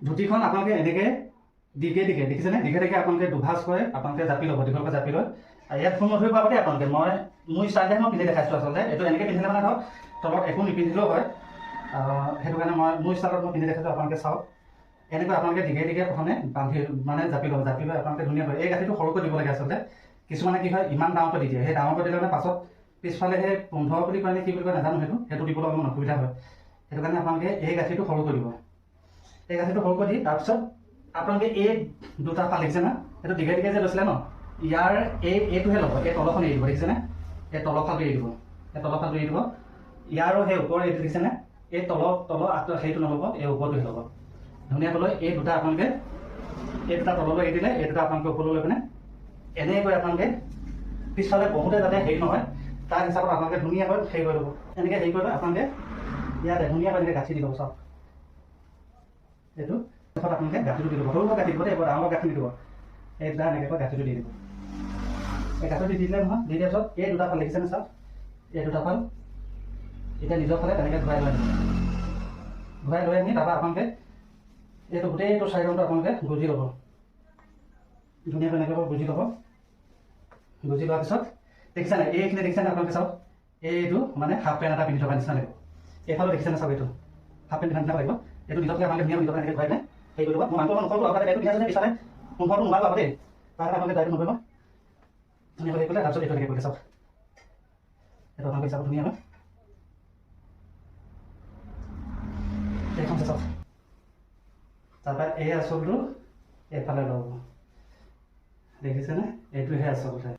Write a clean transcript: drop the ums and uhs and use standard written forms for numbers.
ধুতিখন আপোনালোকে এনেকৈ দিকে দেখিছেনে? দিকে আপোনালোকে দুভাজ কৰে আপোনালোকে জাপি ল'ব, দীঘলকৈ জাপি লয়। আৰু ইয়াত ফোন নধৰিব আগতে আপোনালোকে মোৰ ষ্টাইলহে মই পিন্ধি দেখাইছোঁ আচলতে। এইটো এনেকৈ পিন্ধিলে মানে ধৰক তলত একো নিপিন্ধিলেও হয়। সেইটো কাৰণে মোৰ ষ্টাইলত মই পিন্ধি দেখাইছোঁ, আপোনালোকে চাওক। এনেকৈ আপোনালোকে দিকে প্ৰথমে বান্ধি মানে জাপি লৈ আপোনালোকে ধুনীয়াকৈ এই গাঁঠিটো সৰুকৈ দিব লাগে আচলতে। কিছুমানে কি হয় ইমান ডাঙৰকৈ দি দিয়ে, সেই ডাঙৰকৈ দিলে মানে পাছত পিছফালে সেই 15 বুলি কয় নে কি বুলি কয় নাজানো, সেইটো দিবলৈ অলপমান অসুবিধা হয়। সেইটো কাৰণে আপোনালোকে এই গাঁঠিটো সৰুকৈ দিব। এই গাঁঠিটো সৰুকৈ দি তাৰপিছত আপোনালোকে এই দুটা ফাল দেখিছে না, সেইটো দিকে যে লৈছিলে ন, ইয়াৰ এইটোহে ল'ব, এই তলখন এৰি দিব, দেখিছেনে? এই তলৰ ফালটো এৰি দিব, এই তলৰ ফালটো এৰি দিব। ইয়াৰো সেই ওপৰৰ এইটো দেখিছেনে? এই তলৰ সেইটো নল'ব, এই ওপৰটোহে ল'ব। ধুনীয়াকৈ লৈ এই দুটা আপোনালোকে এই দুটা তললৈ এৰি দিলে, এই দুটা আপোনালোকে ওপৰলৈ লৈ পিনে এনেকৈ আপোনালোকে পিছফালে বহুতে যাতে হেৰি নহয় তাৰ হিচাপত আপোনালোকে ধুনীয়াকৈ হেৰি কৰি ল'ব। এনেকৈ হেৰি কৰি লৈ আপোনালোকে ইয়াতে ধুনীয়াকৈ এনেকৈ গাঁঠি দি ল'ব। চাওক এইটো আপোনালোকে গাঁঠিটো দি দিব, সৰু গাঁঠি দিব, এইবোৰ ডাঙৰ গাঁঠি দিব। এই দুটা এনেকৈ গাঁঠিটো দি দিব। এই গাঁঠিটো দি দিলে নহয়, দি দিয়াৰ পিছত এই দুটা ফাল দেখিছেনে? চাওক এই দুটা ফাল এতিয়া নিজৰ ফালে তেনেকৈ ঘূৰাই লৈ আনিব। ঘূৰাই লৈ আনি তাৰপৰা আপোনালোকে এইটো গোটেইটো চাইডটো আপোনালোকে গুজি ল'ব, ধুনীয়াকৈ এনেকৈ গুজি ল'ব। গুজি লোৱাৰ পিছত দেখিছেনে এইখিনি দেখিছেনে? আপোনালোকে চাওক এইটো মানে হাফ পেণ্ট এটা পিন্ধি থকা নিচিনা লাগিব। এইফালে দেখিছেনে? চাওক এইটো হাফ পেণ্ট পিন্ধা নিচিনা লাগিব। এইটো নিজকে আপোনালোকে ধুনীয়া নিজকে এনেকৈ ঘূৰাই হেৰি কৰিব। মোৰ মানুহটো নকৰোঁ আপোনালোকে এইটো পিন্ধাইছে পিছালে পোন্ধৰটো নোলাব আকৌ দেই, তাৰ আপোনালোকে দায়িত্ব নকৰিব। ধুনীয়াকৈ হেৰি কৰিলে তাৰপিছত এইটো এনেকৈ কৰিলে চাওক, এইটো আপোনালোকে চাওক ধুনীয়াকৈ এইখন চাওক। তাৰপৰা এই আঁচলটো এইফালে ল'ব, দেখিছেনে? এইটোহে আচলতে।